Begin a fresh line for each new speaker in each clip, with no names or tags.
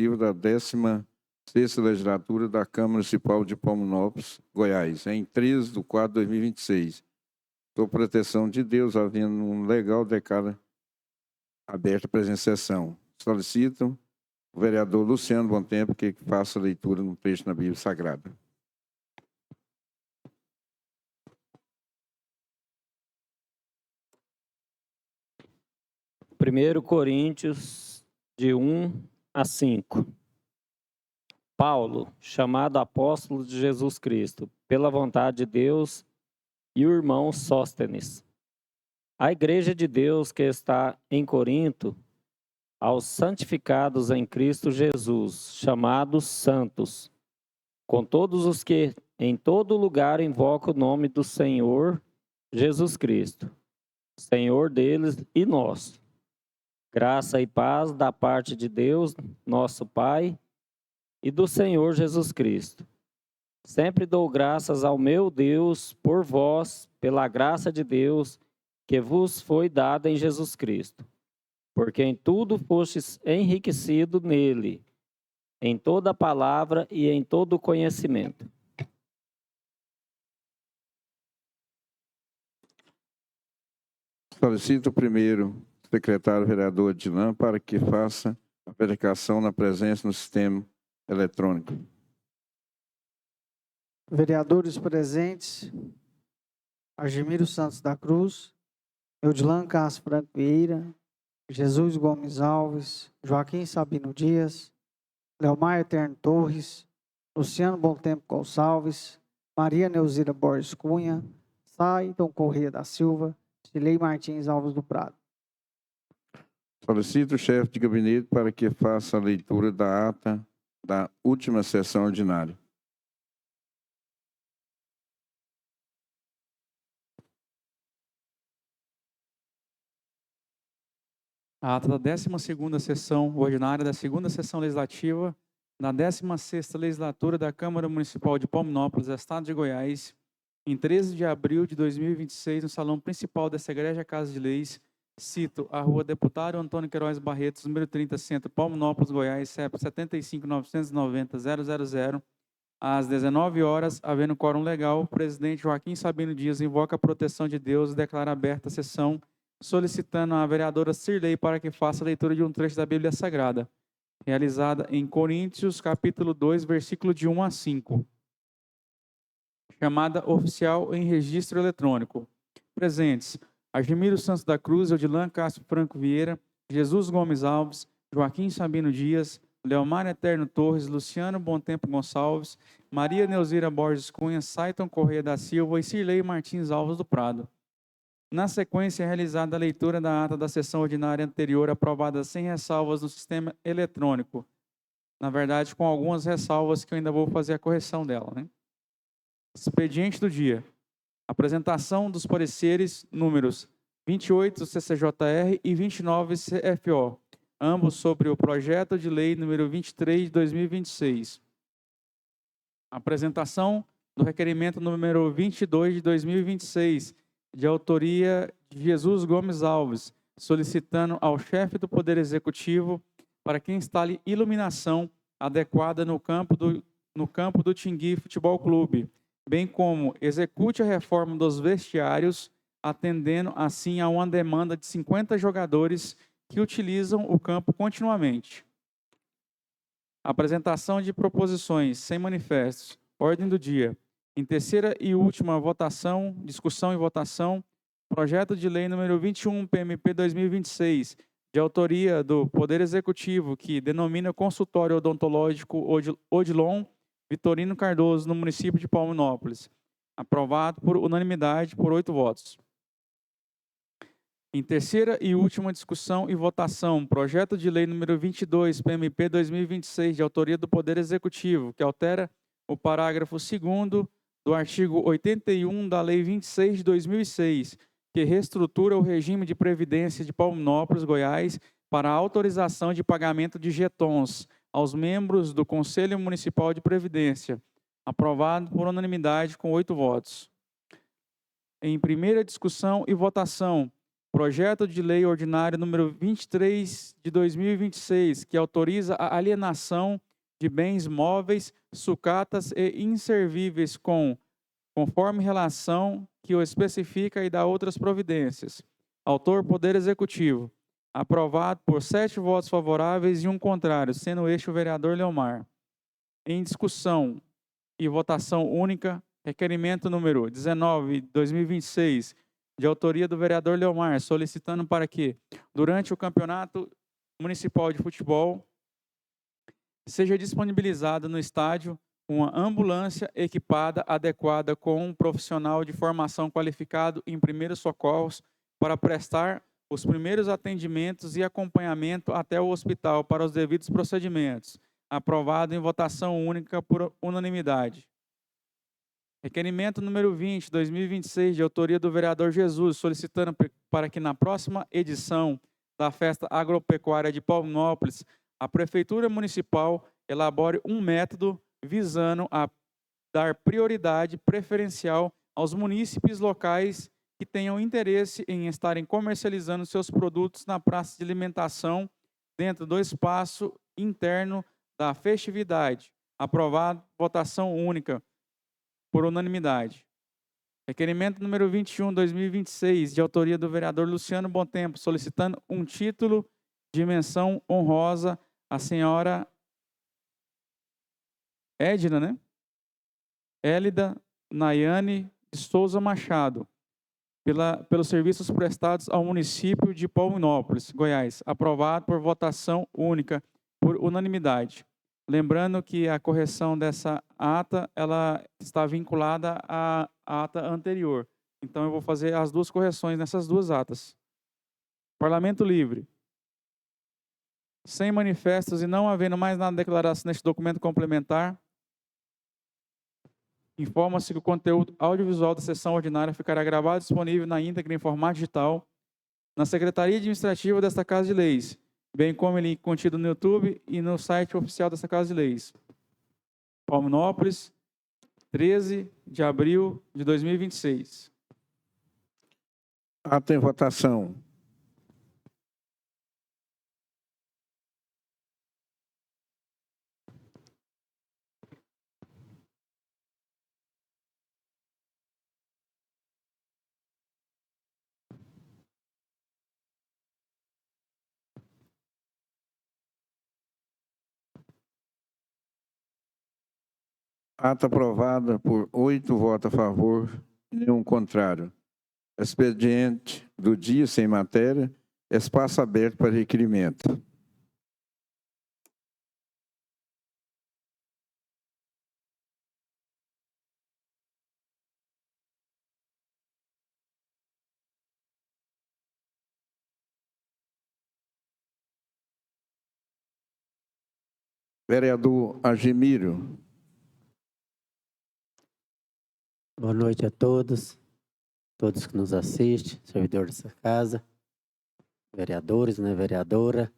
legislativo da 16ª Legislatura da Câmara Municipal de Palminópolis, Goiás, em 13 de 4 de 2026. Por proteção de Deus, havendo um legal declara aberta a presente sessão. Solicito o vereador Luciano Bontempo que faça a leitura no trecho na Bíblia Sagrada.
Primeiro Coríntios, de 1 a 5. Paulo, chamado apóstolo de Jesus Cristo, pela vontade de Deus, e o irmão Sóstenes. A igreja de Deus que está em Corinto, aos santificados em Cristo Jesus, chamados santos, com todos os que em todo lugar invocam o nome do Senhor Jesus Cristo, Senhor deles e nosso. Graça e paz da parte de Deus, nosso Pai, e do Senhor Jesus Cristo. Sempre dou graças ao meu Deus por vós, pela graça de Deus que vos foi dada em Jesus Cristo, porque em tudo fostes enriquecido nele, em toda palavra e em todo conhecimento.
Solicito o primeiro secretário vereador Dilan para que faça a verificação na presença no sistema eletrônico.
Vereadores presentes: Argemiro Santos da Cruz, Eudilan Castro Franco Vieira, Jesus Gomes Alves, Joaquim Sabino Dias, Leomar Eterno Torres, Luciano Bontempo Gonçalves, Maria Neuzira Borges Cunha, Saidon Corrêa da Silva, Silei Martins Alves do Prado.
Solicito o chefe de gabinete para que faça a leitura da ata da última sessão ordinária.
A ata da 12ª sessão ordinária da 2ª sessão legislativa da 16ª Legislatura da Câmara Municipal de Palminópolis, Estado de Goiás, em 13 de abril de 2026, no salão principal dessa Igreja Casa de Leis, cito a Rua Deputado Antônio Queiroz Barretos, número 30, Centro, Palminópolis, Goiás, CEP 75.990.000, às 19 horas, havendo quórum legal, o presidente Joaquim Sabino Dias invoca a proteção de Deus e declara aberta a sessão, solicitando a vereadora Cirlei para que faça a leitura de um trecho da Bíblia Sagrada, realizada em Coríntios, capítulo 2, versículo de 1 a 5. Chamada oficial em registro eletrônico. Presentes: Argemiro Santos da Cruz, Eudilan Castro Franco Vieira, Jesus Gomes Alves, Joaquim Sabino Dias, Leomar Eterno Torres, Luciano Bontempo Gonçalves, Maria Neuzira Borges Cunha, Saidon Corrêa da Silva e Cirlei Martins Alves do Prado. Na sequência, é realizada a leitura da ata da sessão ordinária anterior, aprovada sem ressalvas no sistema eletrônico. Na verdade, com algumas ressalvas que eu ainda vou fazer a correção dela, né? Expediente do dia. Apresentação dos pareceres números 28 CCJR e 29 CFO, ambos sobre o projeto de lei número 23 de 2026. Apresentação do requerimento número 22 de 2026, de autoria de Jesus Gomes Alves, solicitando ao chefe do Poder Executivo para que instale iluminação adequada no campo do Tingui Futebol Clube, bem como execute a reforma dos vestiários, atendendo assim a uma demanda de 50 jogadores que utilizam o campo continuamente. Apresentação de proposições sem manifestos. Ordem do dia. Em terceira e última votação, discussão e votação, projeto de lei número 21, PMP 2026, de autoria do Poder Executivo, que denomina Consultório Odontológico Odilon Vitorino Cardoso, no município de Palminópolis. Aprovado por unanimidade por 8 votos. Em terceira e última discussão e votação, projeto de lei número 22, PMP 2026, de autoria do Poder Executivo, que altera o parágrafo 2º do artigo 81 da Lei 26 de 2006, que reestrutura o regime de previdência de Palminópolis, Goiás, para a autorização de pagamento de jetons aos membros do Conselho Municipal de Previdência, aprovado por unanimidade com 8 votos. Em primeira discussão e votação, Projeto de Lei Ordinário número 23 de 2026, que autoriza a alienação de bens móveis, sucatas e inservíveis conforme relação que o especifica e dá outras providências. Autor, Poder Executivo. Aprovado por 7 votos favoráveis e 1 contrário, sendo este o vereador Leomar. Em discussão e votação única, requerimento número 19 de 2026, de autoria do vereador Leomar, solicitando para que, durante o Campeonato Municipal de Futebol, seja disponibilizada no estádio uma ambulância equipada, adequada, com um profissional de formação qualificado em primeiros socorros para prestar os primeiros atendimentos e acompanhamento até o hospital para os devidos procedimentos. Aprovado em votação única por unanimidade. Requerimento número 20, 2026, de autoria do vereador Jesus, solicitando para que na próxima edição da Festa Agropecuária de Palminópolis, a Prefeitura Municipal elabore um método visando a dar prioridade preferencial aos munícipes locais que tenham interesse em estarem comercializando seus produtos na praça de alimentação dentro do espaço interno da festividade. Aprovado, votação única, por unanimidade. Requerimento número 21, 2026, de autoria do vereador Luciano Bontempo, solicitando um título de menção honrosa à senhora Edna, né? Élida Nayane de Souza Machado, pelos serviços prestados ao município de Palminópolis, Goiás. Aprovado por votação única, por unanimidade. Lembrando que a correção dessa ata, ela está vinculada à ata anterior. Então, eu vou fazer as 2 correções nessas 2 atas. Parlamento livre. Sem manifestos e não havendo mais nada a declarar-se neste documento complementar, informa-se que o conteúdo audiovisual da sessão ordinária ficará gravado e disponível na íntegra em formato digital na Secretaria Administrativa desta Casa de Leis, bem como em link contido no YouTube e no site oficial desta Casa de Leis. Palminópolis, 13 de abril de 2026.
Ata em votação. Ata aprovada por 8 votos a favor e nenhum contrário. Expediente do dia sem matéria, espaço aberto para requerimento. Vereador Argemiro.
Boa noite a todos que nos assistem, servidores dessa casa, vereadores, né, vereadora.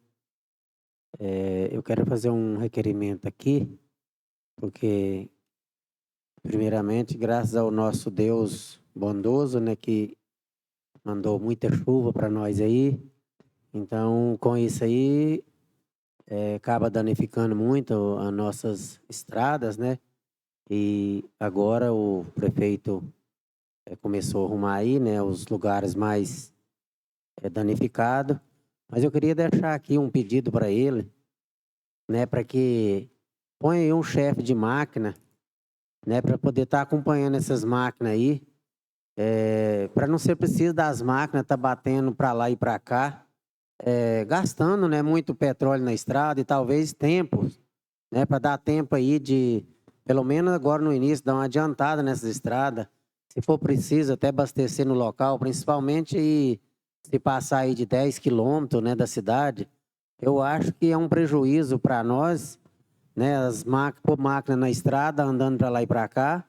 Eu quero fazer um requerimento aqui, porque, primeiramente, graças ao nosso Deus bondoso, né, que mandou muita chuva para nós aí, então, com isso aí, acaba danificando muito as nossas estradas, né? E agora o prefeito começou a arrumar aí, né, os lugares mais danificados. Mas eu queria deixar aqui um pedido para ele, né, para que ponha aí um chefe de máquina, né, para poder estar acompanhando essas máquinas aí, para não ser preciso das máquinas estar batendo para lá e para cá, gastando, né, muito petróleo na estrada e talvez tempo, né, para dar tempo aí de, pelo menos agora no início, dar uma adiantada nessas estradas. Se for preciso, até abastecer no local, principalmente e se passar aí de 10 quilômetros, né, da cidade, eu acho que é um prejuízo para nós, né, as máquinas na estrada, andando para lá e para cá,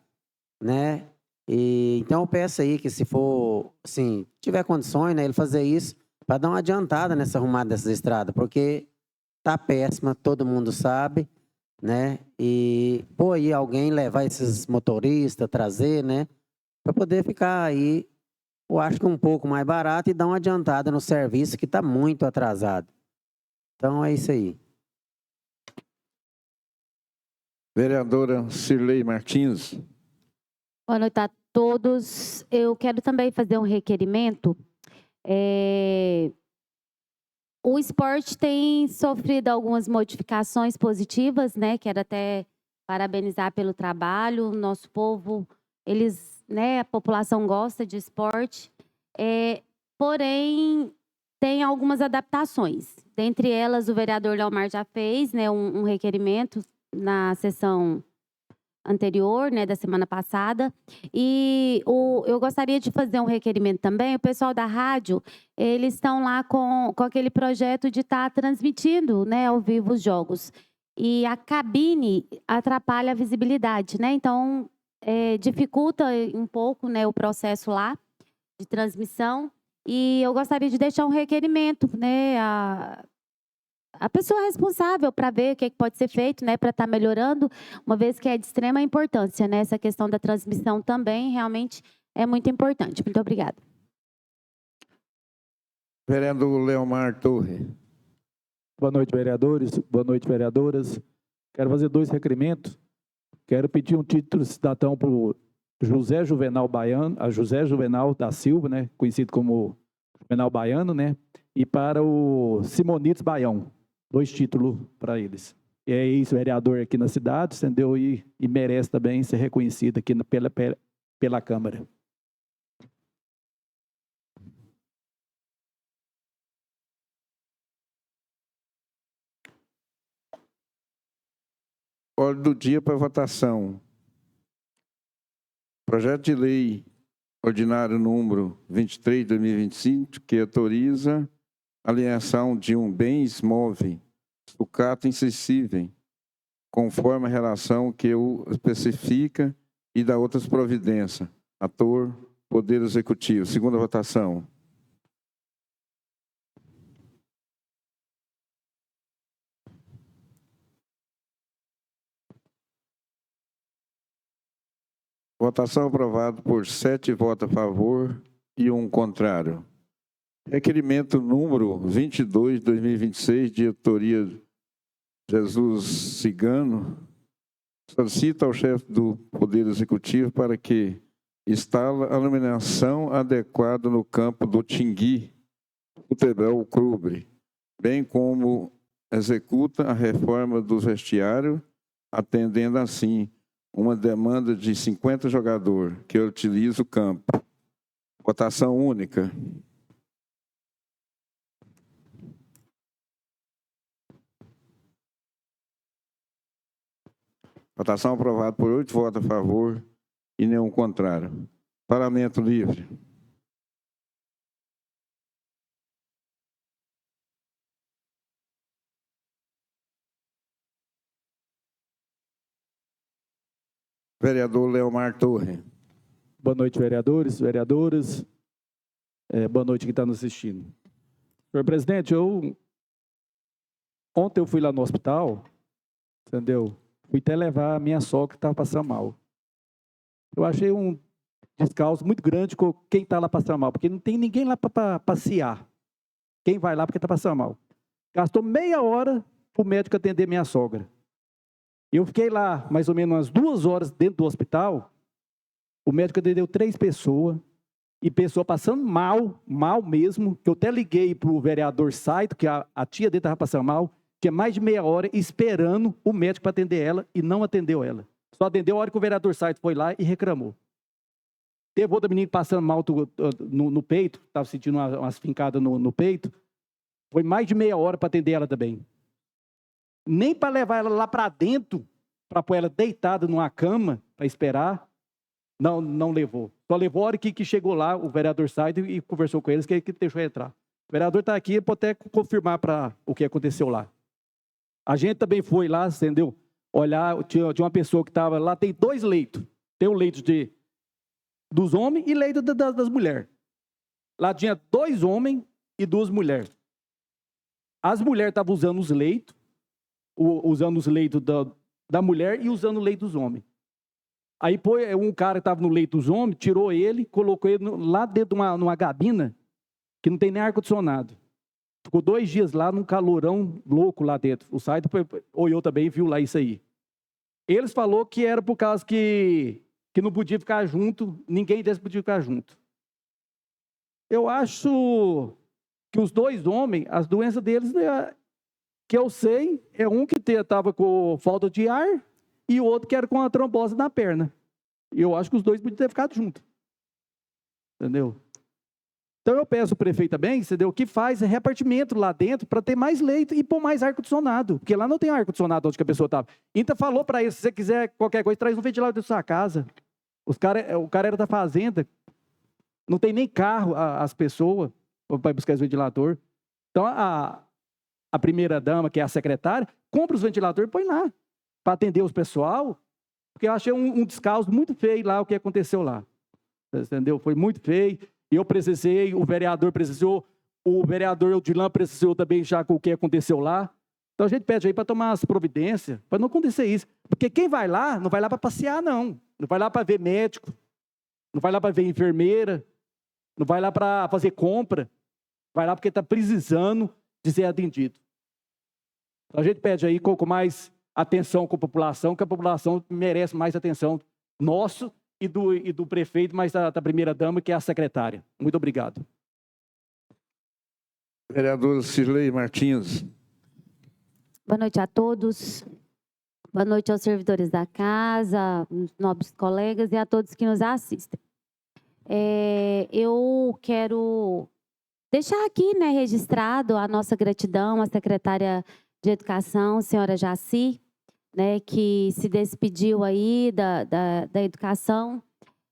né, e então eu peço aí que se for, assim, tiver condições, né, ele fazer isso, para dar uma adiantada nessa arrumada dessas estradas, porque tá péssima, todo mundo sabe, né, e pô, aí alguém levar esses motoristas, trazer, né, para poder ficar aí eu acho que um pouco mais barato e dar uma adiantada no serviço que está muito atrasado. Então é isso aí.
Vereadora Cirlei Martins.
Boa noite a todos. Eu quero também fazer um requerimento. O esporte tem sofrido algumas modificações positivas, né? Quero até parabenizar pelo trabalho. O nosso povo, a população gosta de esporte. Porém, tem algumas adaptações. Dentre elas, o vereador Leomar já fez, né, um requerimento na sessão anterior, né, da semana passada. E eu gostaria de fazer um requerimento também. O pessoal da rádio, eles estão lá com aquele projeto de estar transmitindo, né, ao vivo os jogos. E a cabine atrapalha a visibilidade, né? Então, dificulta um pouco, né, o processo lá de transmissão. E eu gostaria de deixar um requerimento, né, a pessoa responsável para ver o que pode ser feito, né, para estar melhorando, uma vez que é de extrema importância, né? Essa questão da transmissão também realmente é muito importante. Muito obrigada.
Vereador Leomar Torre.
Boa noite, vereadores. Boa noite, vereadoras. Quero fazer 2 requerimentos. Quero pedir um título de cidadão para o José Juvenal Baiano, a José Juvenal da Silva, né, conhecido como Juvenal Baiano, né, e para o Simonides Baião. 2 títulos para eles. E é ex-vereador aqui na cidade, entendeu? E merece também ser reconhecido aqui pela Câmara.
Ordem do dia para votação. Projeto de lei ordinário número 23 de 2025, que autoriza a alienação de bens móveis, sucata insensível, conforme a relação que o especifica e da outras providências. Ator, Poder Executivo. Segunda votação. Votação aprovada por 7 votos a favor e 1 contrário. Requerimento número 22 de 2026, de autoria Jesus Cigano, solicita ao chefe do Poder Executivo para que instale a iluminação adequada no campo do Tingui, Futebol Clube, bem como executa a reforma do vestiário, atendendo assim uma demanda de 50 jogadores que utilizam o campo. Votação única. Votação aprovada por 8 votos a favor e nenhum contrário. Parlamento livre. Vereador Leomar Torre.
Boa noite, vereadores, vereadoras. Boa noite quem está nos assistindo. Senhor presidente, ontem eu fui lá no hospital, entendeu? Fui até levar a minha sogra que estava passando mal. Eu achei um descalço muito grande com quem está lá passando mal, porque não tem ninguém lá para passear. Quem vai lá porque está passando mal. Gastou meia hora para o médico atender minha sogra. Eu fiquei lá mais ou menos umas 2 horas dentro do hospital. O médico atendeu 3 pessoas. E pessoa passando mal, mal mesmo. Que eu até liguei para o vereador Saito, que a tia dele estava passando mal. Tinha mais de meia hora esperando o médico para atender ela e não atendeu ela. Só atendeu a hora que o vereador Saito foi lá e reclamou. Teve outra menina passando mal no peito, estava sentindo umas fincadas no peito. Foi mais de meia hora para atender ela também. Nem para levar ela lá para dentro, para pôr ela deitada numa cama, para esperar, não levou. Só levou a hora que chegou lá o vereador Saito e conversou com eles, que deixou entrar. O vereador está aqui, pode até confirmar para o que aconteceu lá. A gente também foi lá, entendeu? Olhar, tinha uma pessoa que estava lá, tem 2 leitos. Tem o leito dos homens e leito das mulheres. Lá tinha 2 homens e 2 mulheres. As mulheres estavam usando os leitos da mulher e usando o leito dos homens. Aí um cara que estava no leito dos homens, tirou ele, colocou ele lá dentro de numa gabina, que não tem nem ar-condicionado. Ficou 2 dias lá, num calorão louco lá dentro. O site olhou também e viu lá isso aí. Eles falaram que era por causa que não podia ficar junto, ninguém deles podia ficar junto. Eu acho que os 2 homens, as doenças deles, que eu sei, é um que estava com falta de ar e o outro que era com a trombose na perna. E eu acho que os 2 podiam ter ficado juntos. Entendeu? Então eu peço ao prefeito também, entendeu, que faz repartimento lá dentro para ter mais leito e pôr mais ar-condicionado. Porque lá não tem ar-condicionado onde que a pessoa estava. Então falou para ele, se você quiser qualquer coisa, traz um ventilador da sua casa. O cara era da fazenda. Não tem nem carro as pessoas para buscar esse ventilador. Então a primeira-dama, que é a secretária, compra os ventiladores e põe lá, para atender os pessoal, porque eu achei um descaso muito feio lá, o que aconteceu lá. Entendeu? Foi muito feio. Eu precisei, o vereador precisou, o vereador Eudilan precisou também já com o que aconteceu lá. Então a gente pede aí para tomar as providências, para não acontecer isso. Porque quem vai lá, não vai lá para passear, não. Não vai lá para ver médico, não vai lá para ver enfermeira, não vai lá para fazer compra, vai lá porque está precisando de ser atendido. Então a gente pede aí com mais atenção com a população, que a população merece mais atenção nosso e do prefeito, mas da primeira-dama, que é a secretária. Muito obrigado.
Vereadora Cirlei Martins.
Boa noite a todos. Boa noite aos servidores da casa, nobres colegas e a todos que nos assistem. Eu quero deixar aqui, né, registrado a nossa gratidão à secretária de Educação, senhora Jaci, né, que se despediu aí da educação.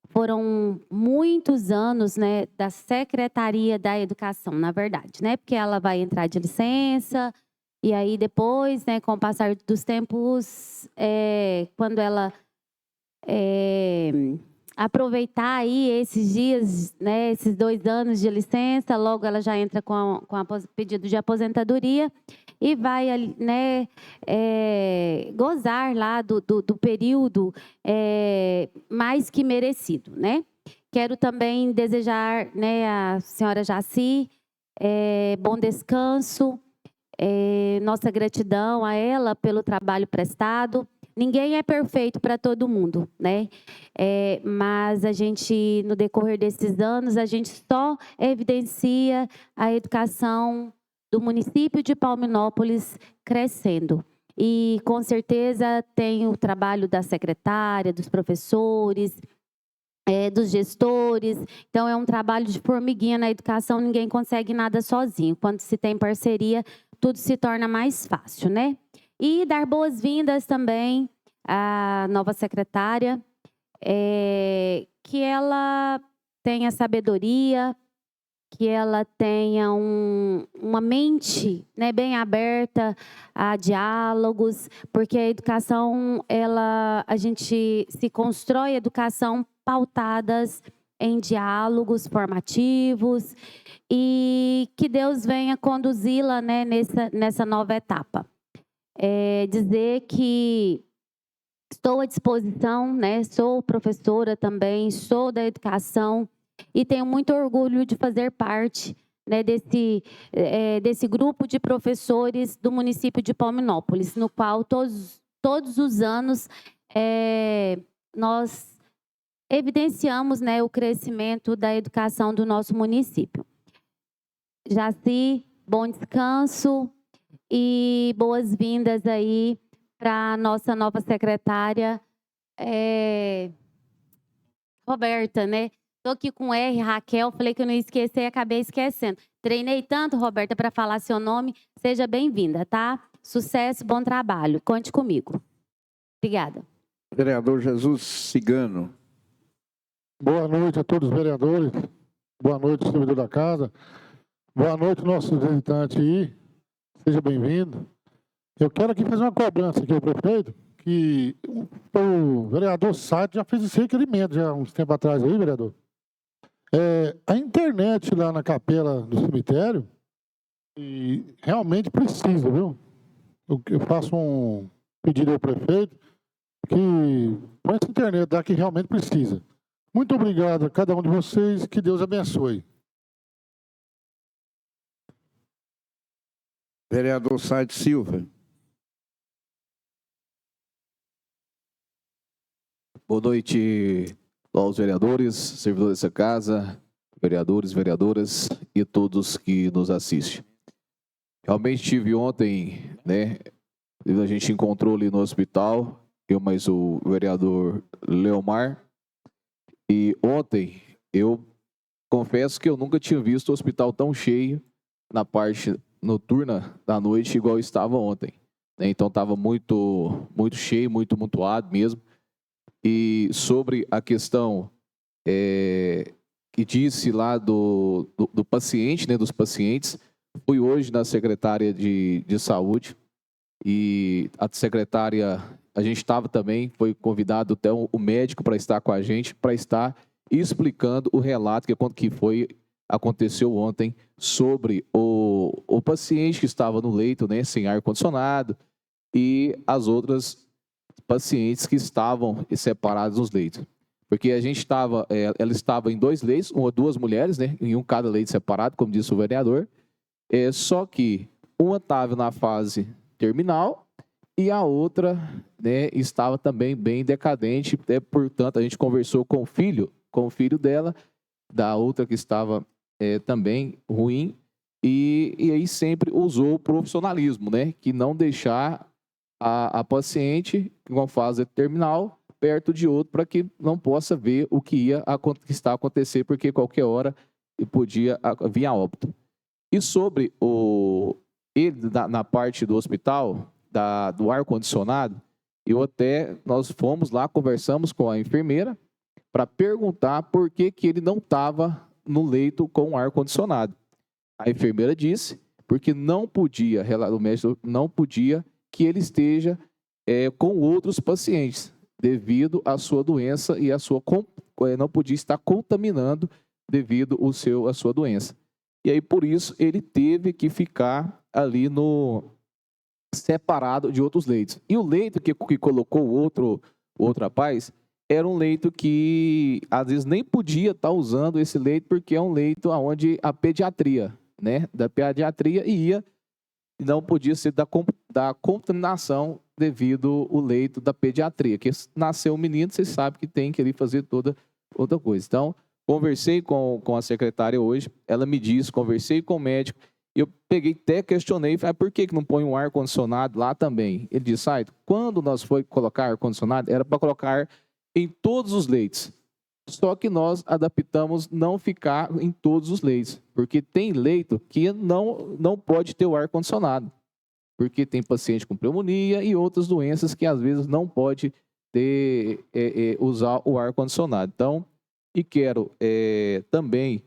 Foram muitos anos, né, da Secretaria da Educação, na verdade, né, porque ela vai entrar de licença, e aí depois, né, com o passar dos tempos, quando ela aproveitar aí esses dias, né, esses 2 anos de licença, logo ela já entra com pedido de aposentadoria e vai, né, gozar lá do período mais que merecido, né? Quero também desejar, né, à senhora Jaci bom descanso, nossa gratidão a ela pelo trabalho prestado. Ninguém é perfeito para todo mundo, né? Mas a gente, no decorrer desses anos, a gente só evidencia a educação do município de Palminópolis crescendo. E, com certeza, tem o trabalho da secretária, dos professores, dos gestores. Então, é um trabalho de formiguinha na educação, ninguém consegue nada sozinho. Quando se tem parceria, tudo se torna mais fácil, né? E dar boas-vindas também à nova secretária, que ela tenha sabedoria, que ela tenha uma mente, né, bem aberta a diálogos, porque a educação, a gente se constrói educação pautadas em diálogos formativos, e que Deus venha conduzi-la, né, nessa nova etapa. Dizer que estou à disposição, né, sou professora também, sou da educação, e tenho muito orgulho de fazer parte, né, desse grupo de professores do município de Palminópolis, no qual todos os anos nós evidenciamos, né, o crescimento da educação do nosso município. Jaci, bom descanso e boas-vindas aí para a nossa nova secretária, Roberta, né? Estou aqui com R, Raquel, falei que eu não ia esquecer e acabei esquecendo. Treinei tanto, Roberta, para falar seu nome. Seja bem-vinda, tá? Sucesso, bom trabalho. Conte comigo. Obrigada.
Vereador Jesus Cigano.
Boa noite a todos os vereadores. Boa noite, servidor da casa. Boa noite, nosso visitante aí. Seja bem-vindo. Eu quero aqui fazer uma cobrança aqui ao prefeito, que o vereador Sade já fez esse requerimento já uns tempos atrás aí, vereador. A internet lá na capela do cemitério, e realmente precisa, viu? Eu faço um pedido ao prefeito, que põe essa internet dá que realmente precisa. Muito obrigado a cada um de vocês, que Deus abençoe.
Vereador Said Silva.
Boa noite aos vereadores, servidores dessa casa, vereadores, vereadoras e todos que nos assistem. Realmente tive ontem, né, a gente encontrou ali no hospital, eu mais o vereador Leomar, e ontem eu confesso que eu nunca tinha visto o hospital tão cheio na parte noturna da noite igual estava ontem, né? Então estava muito cheio, muito amontoado mesmo. E sobre a questão que disse lá do paciente, né, dos pacientes, fui hoje na secretária de saúde e a secretária, a gente estava também, foi convidado até o médico para estar com a gente, para estar explicando o relato que aconteceu ontem sobre o paciente que estava no leito, né, sem ar-condicionado, e as outras pacientes que estavam separados nos leitos. Porque a gente estava, ela estava em 2 leitos, duas mulheres, né, em um cada leito separado, como disse o vereador, só que uma estava na fase terminal e a outra, né, estava também bem decadente, portanto a gente conversou com o filho dela, da outra que estava também ruim, e aí sempre usou o profissionalismo, né, que não deixar a paciente em uma fase terminal perto de outro para que não possa ver o que está a acontecer, porque qualquer hora podia vir a óbito. E sobre ele na parte do hospital, do ar-condicionado, nós fomos lá, conversamos com a enfermeira para perguntar por que ele não estava no leito com ar-condicionado. A enfermeira disse porque não podia, o médico não podia que ele esteja com outros pacientes, devido à sua doença e não podia estar contaminando devido à sua doença. E aí, por isso, ele teve que ficar ali separado de outros leitos. E o leito que colocou o outro rapaz era um leito que, às vezes, nem podia estar usando esse leito, porque é um leito onde a pediatria, né, da pediatria ia, não podia ser da contaminação devido ao leito da pediatria, que nasceu um menino, vocês sabem que tem que ali fazer toda outra coisa. Então, conversei com a secretária hoje, ela me disse, conversei com o médico, e eu questionei, falei, por que não põe um ar-condicionado lá também? Ele disse, quando nós foi colocar ar-condicionado, era para colocar em todos os leitos. Só que nós adaptamos não ficar em todos os leitos, porque tem leito que não pode ter o ar-condicionado, porque tem paciente com pneumonia e outras doenças que às vezes não pode usar o ar-condicionado. Então, e quero também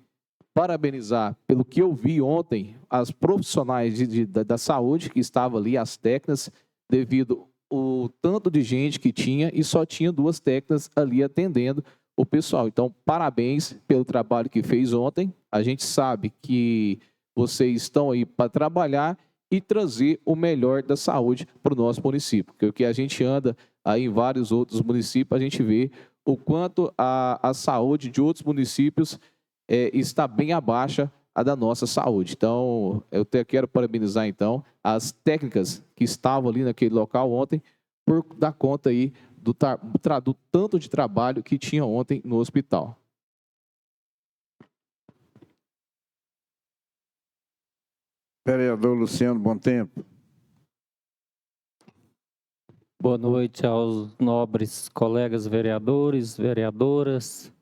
parabenizar pelo que eu vi ontem, as profissionais da saúde que estavam ali, as técnicas, devido o tanto de gente que tinha e só tinha 2 técnicas ali atendendo o pessoal. Então, parabéns pelo trabalho que fez ontem. A gente sabe que vocês estão aí para trabalhar e trazer o melhor da saúde para o nosso município. Porque o que a gente anda aí em vários outros municípios, a gente vê o quanto a saúde de outros municípios está bem abaixo da nossa saúde. Então, eu quero parabenizar, então, as técnicas que estavam ali naquele local ontem por dar conta aí do tanto de trabalho que tinha ontem no hospital.
Vereador Luciano Bontempo.
Boa noite aos nobres colegas vereadores, vereadoras,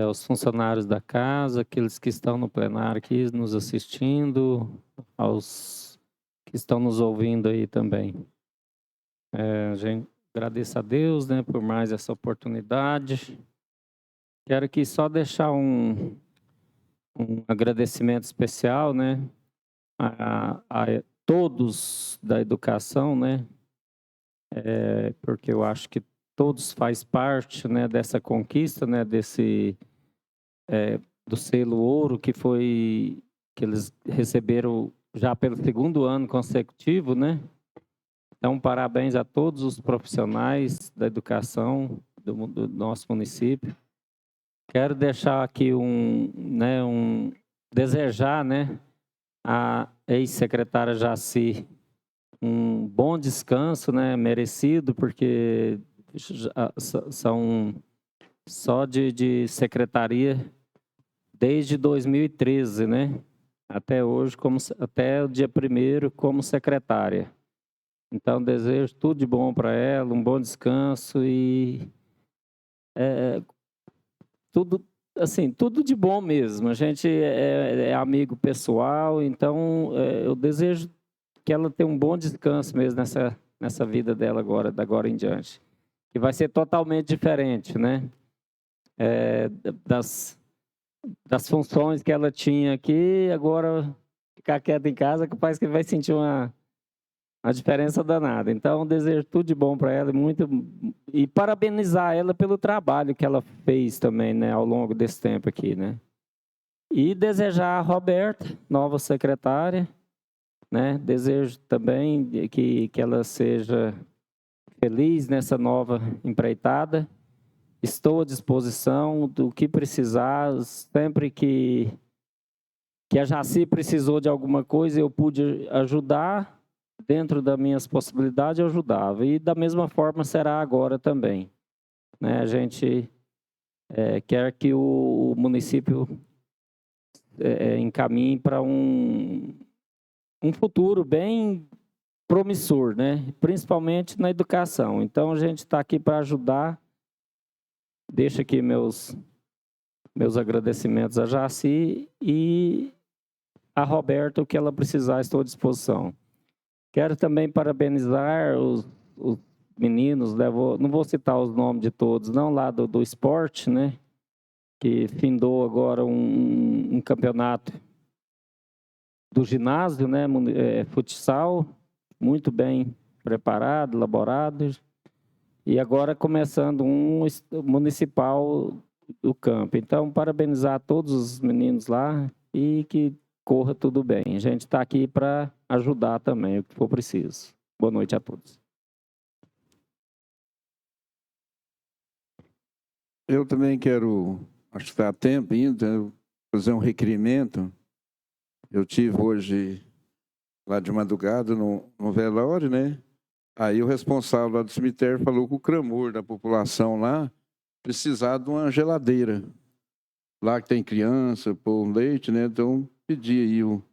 aos funcionários da casa, aqueles que estão no plenário aqui nos assistindo, aos que estão nos ouvindo aí também. A gente agradeço a Deus, né, por mais essa oportunidade. Quero aqui só deixar um agradecimento especial, né, a todos da educação, né, porque eu acho que todos faz parte, né, dessa conquista, né, do selo ouro que eles receberam já pelo 2º ano consecutivo, né, Então, parabéns a todos os profissionais da educação do nosso município. Quero deixar aqui desejar, né, a ex-secretária Jaci um bom descanso, né, merecido, porque são só de secretaria desde 2013, né, até hoje, até o dia 1º como secretária. Então, desejo tudo de bom para ela, um bom descanso e tudo, assim, tudo de bom mesmo. A gente é amigo pessoal, então eu desejo que ela tenha um bom descanso mesmo nessa vida dela agora, da agora em diante. Que vai ser totalmente diferente, né? Das funções que ela tinha aqui, agora ficar quieta em casa, que parece que vai sentir uma diferença danada. Então, desejo tudo de bom para ela e parabenizar ela pelo trabalho que ela fez também, né, ao longo desse tempo aqui, né? E desejar a Roberta, nova secretária, né? Desejo também que ela seja feliz nessa nova empreitada. Estou à disposição do que precisar, sempre que a Jaci precisou de alguma coisa, eu pude ajudar. Dentro das minhas possibilidades, eu ajudava. E da mesma forma será agora também. Né? A gente quer que o município encaminhe para um futuro bem promissor, né? Principalmente na educação. Então, a gente está aqui para ajudar. Deixo aqui meus agradecimentos a Jaci e a Roberta, o que ela precisar, estou à disposição. Quero também parabenizar os meninos, né? Não vou citar os nomes de todos, não, lá do esporte, né? Que findou agora um campeonato do ginásio, né? Futsal, muito bem preparado, elaborado. E agora começando um municipal do campo. Então, parabenizar todos os meninos lá e que corra tudo bem. A gente está aqui para ajudar também, o que for preciso. Boa noite a todos.
Eu também quero, acho que está a tempo ainda, fazer um requerimento. Eu tive hoje, lá de madrugada, no velório, né? Aí o responsável lá do cemitério falou que o clamor da população lá precisava de uma geladeira. Lá que tem criança, pôr leite, né? Então, pedi aí o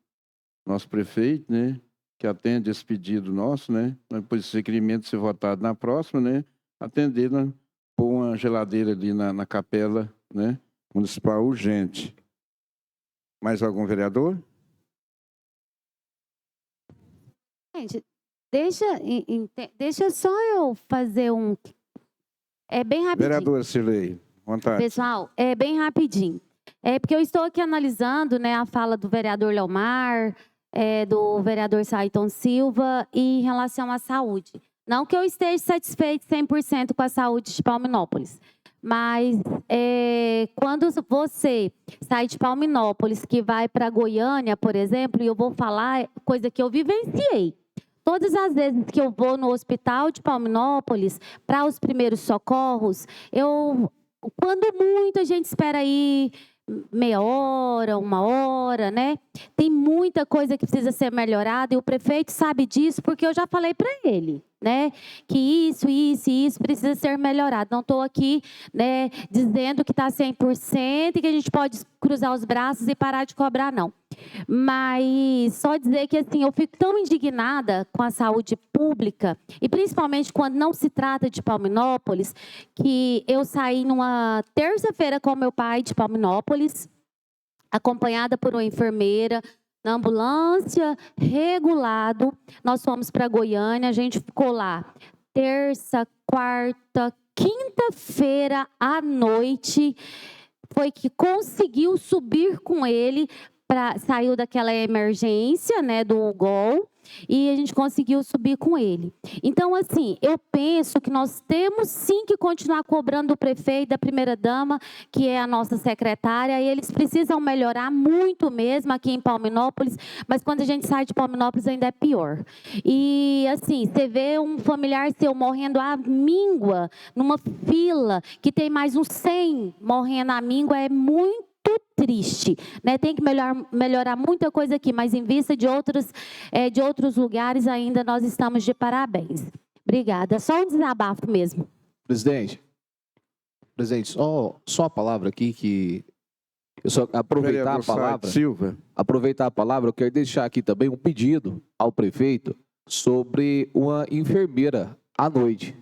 nosso prefeito, né? Que atende esse pedido nosso, né? Depois esse requerimento ser votado na próxima, né? Atender, né? Pôr uma geladeira ali na capela, né? Municipal urgente. Mais algum vereador?
Gente, deixa só eu fazer um... É bem rapidinho.
Vereadora Cirlei, vontade.
Pessoal, é bem rapidinho. Porque eu estou aqui analisando, né, a fala do vereador Leomar, do vereador Sayton Silva em relação à saúde. Não que eu esteja satisfeito 100% com a saúde de Palminópolis, mas quando você sai de Palminópolis, que vai para Goiânia, por exemplo, e eu vou falar coisa que eu vivenciei. Todas as vezes que eu vou no hospital de Palminópolis, para os primeiros socorros, quando muito a gente espera aí meia hora, 1 hora, né? Tem muita coisa que precisa ser melhorada e o prefeito sabe disso porque eu já falei para ele, né? Que isso precisa ser melhorado. Não estou aqui, né, dizendo que está 100% e que a gente pode cruzar os braços e parar de cobrar, não. Mas só dizer que assim, eu fico tão indignada com a saúde pública, e principalmente quando não se trata de Palminópolis, que eu saí numa terça-feira com meu pai de Palminópolis, acompanhada por uma enfermeira, na ambulância, regulado. Nós fomos para Goiânia, a gente ficou lá terça, quarta, quinta-feira à noite, foi que conseguiu subir com ele, saiu daquela emergência, né, do UGOL, e a gente conseguiu subir com ele. Então, assim, eu penso que nós temos sim que continuar cobrando do prefeito, da primeira-dama, que é a nossa secretária, e eles precisam melhorar muito mesmo aqui em Palminópolis, mas quando a gente sai de Palminópolis ainda é pior. E, assim, você vê um familiar seu morrendo à míngua, numa fila, que tem mais uns 100 morrendo à míngua, é muito triste, né? Tem que melhorar muita coisa aqui, mas em vista de outros lugares ainda nós estamos de parabéns. Obrigada. Só um desabafo mesmo.
Presidente, só a palavra aqui que eu só aproveitar a palavra.
Silva.
Aproveitar a palavra, eu quero deixar aqui também um pedido ao prefeito sobre uma enfermeira à noite.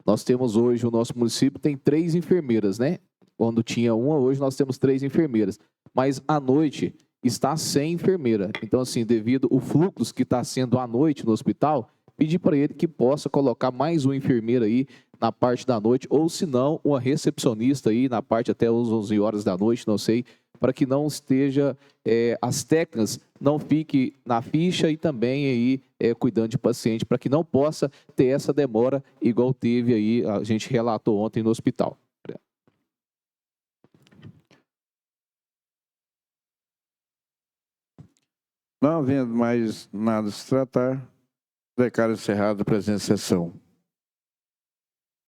Nós temos hoje, o nosso município tem 3 enfermeiras, né? Quando tinha uma, hoje nós temos 3 enfermeiras. Mas à noite está sem enfermeira. Então, assim, devido ao fluxo que está sendo à noite no hospital, pedir para ele que possa colocar mais uma enfermeira aí na parte da noite, ou se não, uma recepcionista aí na parte até as 11 horas da noite, não sei, para que não esteja, as técnicas não fiquem na ficha e também aí cuidando de paciente, para que não possa ter essa demora igual teve aí, a gente relatou ontem no hospital.
Não havendo mais nada a se tratar, declaro encerrada a presente sessão.